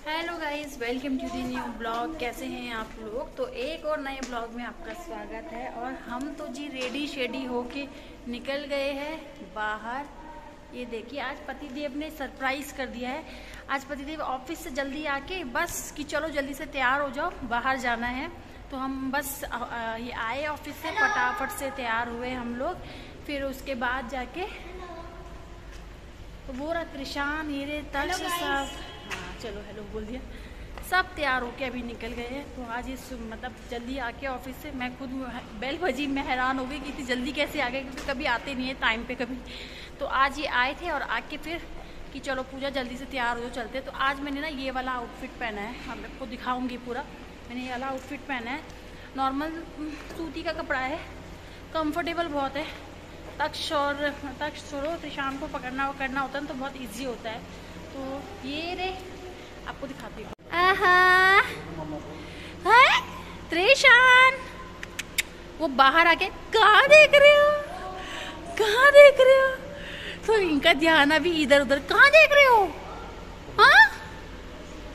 Hello guys, welcome to the new blog. कैसे हैं आप लोग? तो एक और नए ब्लॉग में आपका स्वागत है। और हम तो जी रेडी शेडी होके निकल गए हैं बाहर। ये देखिए, आज पतिदेव ने सरप्राइज कर दिया है। आज पतिदेव ऑफिस से जल्दी आके बस कि चलो जल्दी से तैयार हो जाओ, बाहर जाना है। तो हम बस ये आए ऑफिस से, फटाफट से तैयार हुए हम लोग। फिर उसके बाद जाके तो वो रहा त्रिशान, हीरे, तक्ष सब, हाँ चलो हेलो बोल दिया, सब तैयार होके अभी निकल गए हैं। तो आज इस मतलब जल्दी आके ऑफिस से मैं खुद बेल बजी, मैं हैरान हो गई कि इतनी जल्दी कैसे आ गए, क्योंकि कभी आते नहीं है टाइम पे कभी। तो आज ये आए थे और आके फिर कि चलो पूजा जल्दी से तैयार हो जाओ, चलते। तो आज मैंने ना ये वाला आउटफिट पहना है, हम आपको दिखाऊंगी पूरा। मैंने ये वाला आउटफिट पहना है, नॉर्मल सूती का कपड़ा है, कंफर्टेबल बहुत है। तक्ष छोड़ो, त्रिशान को पकड़ना होता है तो बहुत इजी होता है। तो ये रे आपको दिखाती हूँ। त्रिशान वो बाहर आके कहाँ देख रहे हो, कहाँ देख रहे हो? तो इनका ध्यान अभी इधर उधर, कहाँ देख रहे हो? हाँ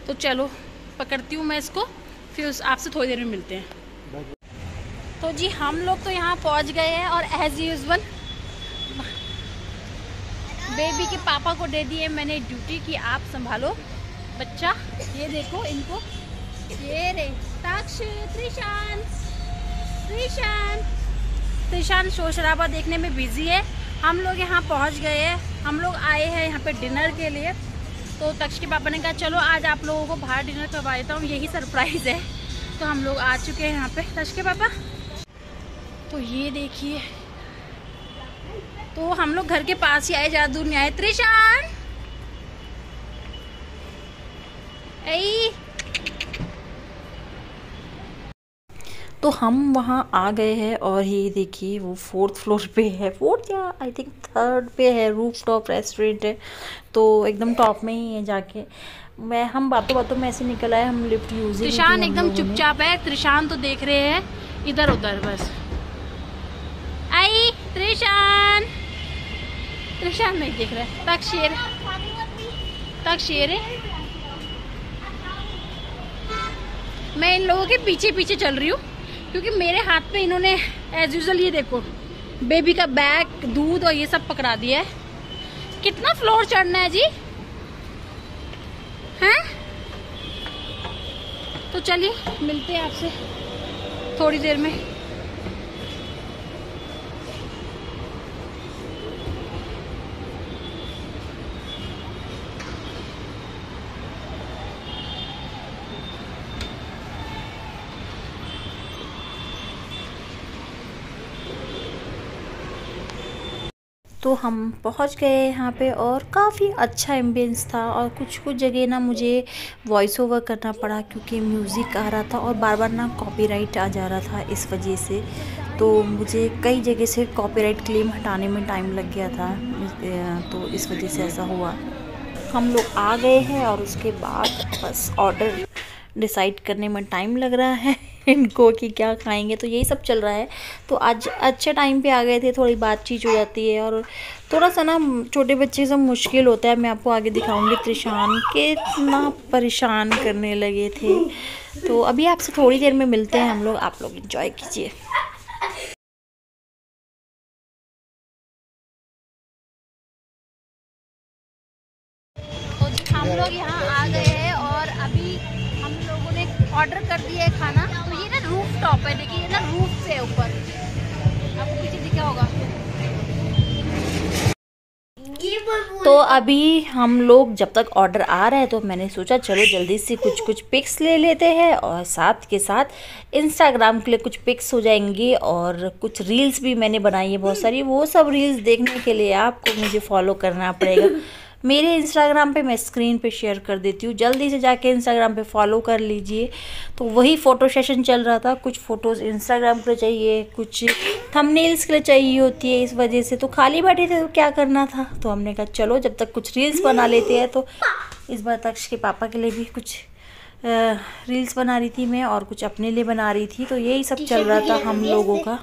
तो चलो पकड़ती हूँ मैं इसको, फिर आपसे थोड़ी देर में मिलते हैं। तो जी हम लोग तो यहाँ पहुँच गए हैं और एज यूजुअल बेबी के पापा को दे दिए मैंने ड्यूटी की, आप संभालो बच्चा। ये देखो इनको, ये रे तक्ष, त्रिशान शोर शराबा देखने में बिजी है। हम लोग यहाँ पहुँच गए हैं, हम लोग आए हैं यहाँ पे डिनर के लिए। तो तक्ष के पापा ने कहा चलो आज आप लोगों को बाहर डिनर करवा देता हूँ, यही सरप्राइज है। तो हम लोग आ चुके हैं यहाँ पे, तक्ष के पापा। तो ये देखिए, तो हम लोग घर के पास ही आए, ज़्यादा दूर नहीं आए। त्रिशान तो हम वहाँ आ गए हैं और ये देखिए वो 4th फ्लोर पे है, 4th या आई थिंक 3rd पे है, रूफ टॉप रेस्टोरेंट है। तो एकदम टॉप में ही है। जाके हम बातों में ऐसे निकल आए, हम लिफ्ट यूज। त्रिशान एकदम चुपचाप है, त्रिशान तो देख रहे हैं इधर उधर बस। आई त्रिशान नहीं देख रहा है। तक शेर है। मैं इन लोगों के पीछे पीछे चल रही हूँ क्योंकि मेरे हाथ पे इन्होंने एज यूजुअल ये देखो बेबी का बैग, दूध और ये सब पकड़ा दिया है। कितना फ्लोर चढ़ना है जी? हैं? तो चलिए मिलते हैं आपसे थोड़ी देर में। तो हम पहुंच गए यहाँ पे और काफ़ी अच्छा एम्बियंस था। और कुछ जगह ना मुझे वॉइस ओवर करना पड़ा क्योंकि म्यूज़िक आ रहा था और बार बार ना कॉपीराइट आ जा रहा था, इस वजह से। तो मुझे कई जगह से कॉपीराइट क्लेम हटाने में टाइम लग गया था, तो इस वजह से ऐसा हुआ। हम लोग आ गए हैं और उसके बाद बस ऑर्डर डिसाइड करने में टाइम लग रहा है इनको कि क्या खाएंगे, तो यही सब चल रहा है। तो आज अच्छे टाइम पे आ गए थे, थोड़ी बातचीत हो जाती है और थोड़ा सा ना छोटे बच्चे से मुश्किल होता है। मैं आपको आगे दिखाऊंगी त्रिशान कितना परेशान करने लगे थे। तो अभी आपसे थोड़ी देर में मिलते हैं हम लोग, आप लोग एंजॉय कीजिए। तो हम लोग यहाँ आ गए हैं और अभी हम लोगों ने ऑर्डर कर दिया है खाना। तो ये ना रूफ टॉप है, देखिए ये ना रूफ से ऊपर, आपको पीछे दिखा होगा। तो अभी हम लोग जब तक ऑर्डर आ रहा है तो मैंने सोचा चलो जल्दी से कुछ पिक्स ले लेते हैं और साथ के साथ इंस्टाग्राम के लिए कुछ पिक्स हो जाएंगी। और कुछ रील्स भी मैंने बनाई है बहुत सारी, वो सब रील्स देखने के लिए आपको मुझे फॉलो करना पड़ेगा मेरे इंस्टाग्राम पे। मैं स्क्रीन पे शेयर कर देती हूँ, जल्दी से जाके इंस्टाग्राम पे फॉलो कर लीजिए। तो वही फ़ोटो सेशन चल रहा था, कुछ फ़ोटोज़ इंस्टाग्राम पे चाहिए, कुछ थंबनेल्स के लिए चाहिए होती है, इस वजह से। तो खाली बैठे थे तो क्या करना था, तो हमने कहा चलो जब तक कुछ रील्स बना लेते हैं। तो इस बार तक्ष के पापा के लिए भी कुछ रील्स बना रही थी मैं और कुछ अपने लिए बना रही थी। तो यही सब चल रहा था हम लोगों का।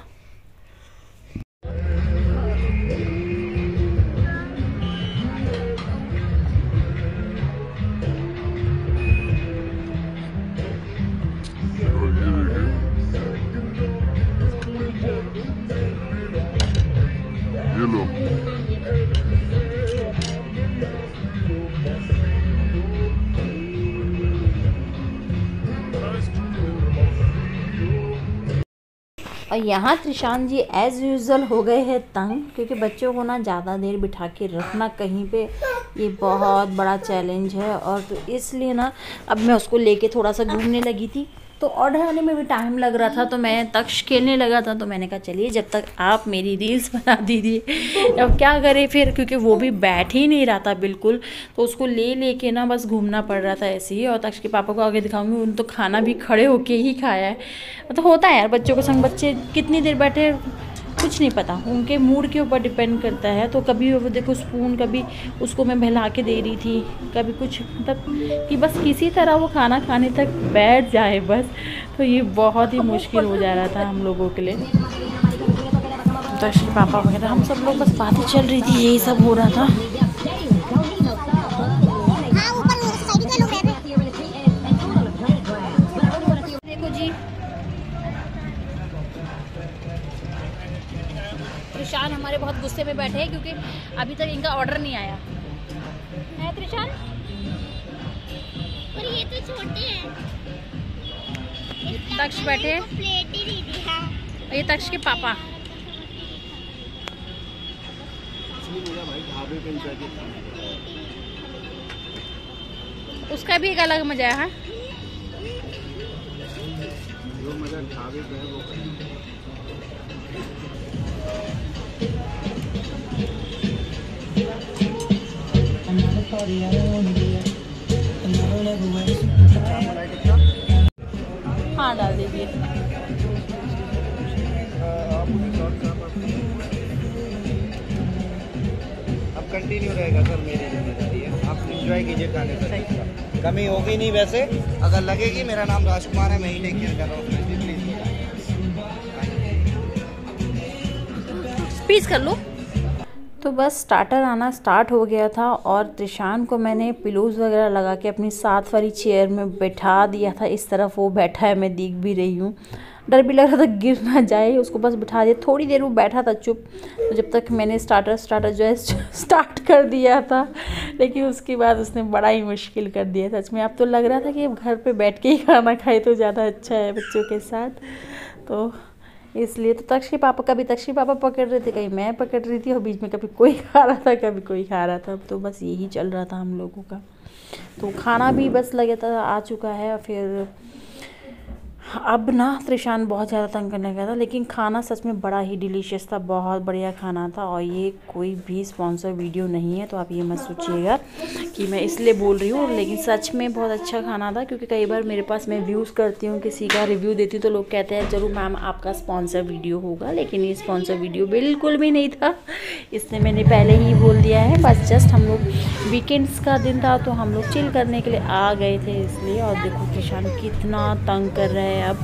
और यहाँ त्रिशान जी एज़ यूज़ुअल हो गए हैं तंग, क्योंकि बच्चों को ना ज़्यादा देर बिठा के रखना कहीं पे ये बहुत बड़ा चैलेंज है। और तो इसलिए ना अब मैं उसको लेके थोड़ा सा घूमने लगी थी, तो ऑर्डर आने में भी टाइम लग रहा था, तो मैं तक्ष खेलने लगा था। तो मैंने कहा चलिए जब तक आप मेरी रील्स बना दीजिए। अब क्या करें फिर, क्योंकि वो भी बैठ ही नहीं रहा था बिल्कुल, तो उसको ले के ना बस घूमना पड़ रहा था ऐसे ही। और तक्ष के पापा को आगे दिखाऊंगी, उन तो खाना भी खड़े होके ही खाया है। मतलब होता है यार बच्चों के संग, बच्चे कितनी देर बैठे कुछ नहीं पता, उनके मूड के ऊपर डिपेंड करता है। तो कभी वो देखो स्पून, कभी उसको मैं बहला के दे रही थी, कभी कुछ, मतलब कि बस किसी तरह वो खाना खाने तक बैठ जाए बस। तो ये बहुत ही मुश्किल हो जा रहा था हम लोगों के लिए। तो पापा वगैरह हम सब लोग बस बातें चल रही थी, यही सब हो रहा था। देखो जी त्रिशान हमारे बहुत गुस्से में बैठे हैं, क्योंकि अभी तक इनका ऑर्डर नहीं आया है। त्रिशान और ये तो छोटे हैं। तक्ष बैठे, प्लेट ही नहीं दी। हाँ। और ये तक्ष के पापा। उसका भी एक अलग मजा है। जो मजा ढाबे पे है वो हाँ डाल दीजिए। अब कंटिन्यू रहेगा सर, मेरी जिम्मेदारी है, आप एंजॉय कीजिए खाने का। कमी होगी नहीं, वैसे अगर लगेगी मेरा नाम राजकुमार है, मैं ही टेक केयर कर रहा हूँ। प्लीज कर लो। तो बस स्टार्टर आना स्टार्ट हो गया था, और त्रिशान को मैंने पिलोज वगैरह लगा के अपनी साथ वाली चेयर में बैठा दिया था। इस तरफ वो बैठा है, मैं देख भी रही हूँ। डर भी लग रहा था गिर ना जाए, उसको बस बिठा दिया। थोड़ी देर वो बैठा था चुप, तो जब तक मैंने स्टार्टर जो है स्टार्ट कर दिया था। लेकिन उसके बाद उसने बड़ा ही मुश्किल कर दिया सच में। अब तो लग रहा था कि अब घर पे बैठ के ही खाना खाए तो ज़्यादा अच्छा है बच्चों के साथ। तो इसलिए तो तक्ष के पापा पकड़ रहे थे, कहीं मैं पकड़ रही थी, और बीच में कभी कोई खा रहा था कभी कोई खा रहा था। तो बस यही चल रहा था हम लोगों का। तो खाना भी बस लगे था आ चुका है। फिर अब ना त्रिशान बहुत ज़्यादा तंग करने लगा था, लेकिन खाना सच में बड़ा ही डिलीशियस था, बहुत बढ़िया खाना था। और ये कोई भी स्पॉन्सर वीडियो नहीं है, तो आप ये मत सोचिएगा कि मैं इसलिए बोल रही हूँ, लेकिन सच में बहुत अच्छा खाना था। क्योंकि कई बार मेरे पास, मैं व्यूज़ करती हूँ, किसी का रिव्यू देती हूँ, तो लोग कहते हैं जरूर मैम आपका स्पॉन्सर वीडियो होगा, लेकिन ये स्पॉन्सर वीडियो बिल्कुल भी नहीं था। इसलिए मैंने पहले ही बोल दिया है। बस जस्ट हम लोग वीकेंड्स का दिन था, तो हम लोग चिल करने के लिए आ गए थे इसलिए। और देखो त्रिशान कितना तंग कर रहे हैं अब।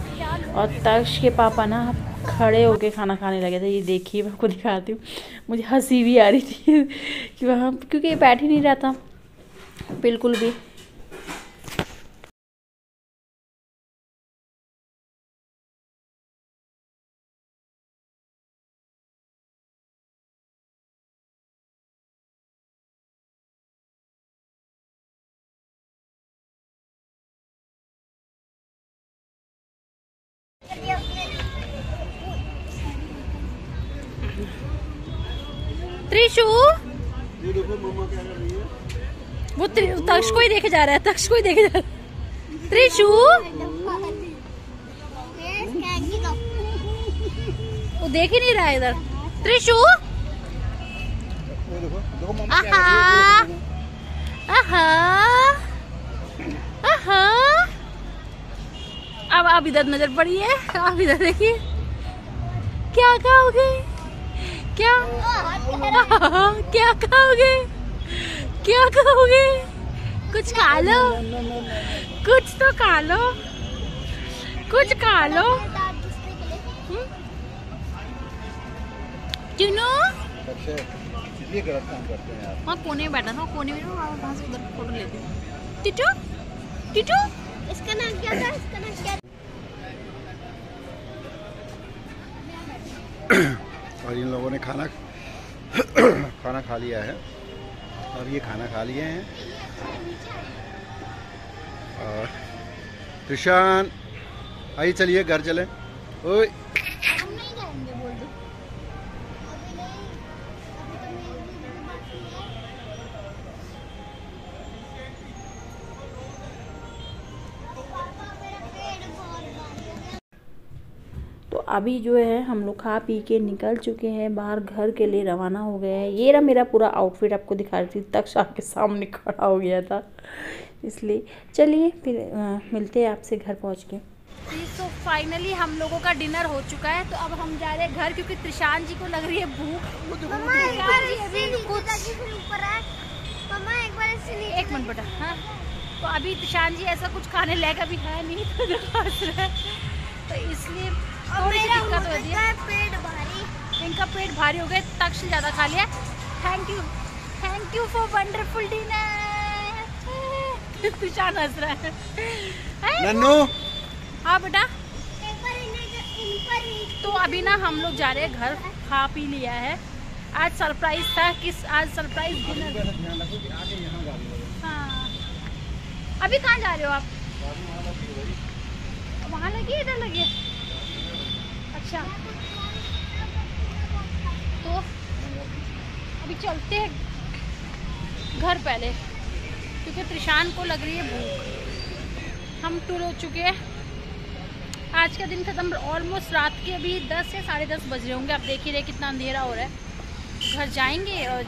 और तक्ष के पापा ना खड़े होके खाना खाने लगे थे। ये देखिए मैं आपको दिखाती हूँ, मुझे हंसी भी आ रही थी कि वहाँ, क्योंकि ये बैठ ही नहीं रहा था बिल्कुल भी। त्रिशु वो तक्ष को ही देखे जा रहा है, तक्ष को ही देखे जा रहा है। त्रिशु वो देख ही नहीं रहा है इधर। त्रिशु आहा आहा आहा। अब इधर नजर पड़ी है, अब इधर देखिए क्या खाओगे, क्या क्या खाओगे, क्या खाओगे, कुछ खा लो, कुछ तो खा लो, कुछ खा लो। चुनो ये गलत काम करते हैं यार। वहाँ कोने में बैठा था, कोने में वहाँ से उधर फोटो लेते हैं। टिटू टिटू इसका नाम क्या था, इसका नाम क्या? और इन लोगों ने खाना खा लिया है, और ये खाना खा लिए हैं। और त्रिशान आइए चलिए घर चले। ओए नहीं जाएंगे बोल दो। अभी नहीं, अभी तो मेरी भी बाकी है। पापा मेरा पेट बहुत भारी हो गया। तो अभी जो है हम लोग खा पी के निकल चुके हैं, बाहर घर के लिए रवाना हो गए हैं। ये रहा मेरा पूरा आउटफिट, आपको दिखा रही थी, तक आपके सामने खड़ा हो गया था इसलिए। चलिए फिर मिलते हैं आपसे घर पहुंच के। तो फाइनली हम लोगों का डिनर हो चुका है, तो अब हम जा रहे हैं घर क्योंकि त्रिशान जी को लग रही है भूख। मम्मा एक बार ऐसे नीचे जाके फिर ऊपर आए। मम्मा एक बार ऐसे नीचे। एक मिनट बेटा। हाँ, तो अभी त्रिशान जी ऐसा कुछ खाने लायक अभी है नहीं, तो इसलिए थोड़ी सी दिक्कत हो रही है। पेट भारी, इनका पेट भारी हो गया, तक से ज़्यादा खा लिया। Thank you for wonderful dinner. Trishan हंस रहा है। नन्नू हाँ बेटा। एक बार इन पर तो अभी ना हम लोग जा रहे हैं घर, खा पी लिया है। आज सरप्राइज था, आज सरप्राइज डिनर। हाँ, अभी कहाँ जा रहे हो आप? वहाँ लगी, इधर लगी? अच्छा, तो अभी चलते हैं घर पहले क्योंकि त्रिशान को लग रही है भूख। हम टूर हो चुके हैं, आज का दिन खत्म। ऑलमोस्ट रात के अभी 10 या 10:30 बज रहे होंगे। आप देख ही रहे कितना अंधेरा हो रहा है। घर जाएंगे और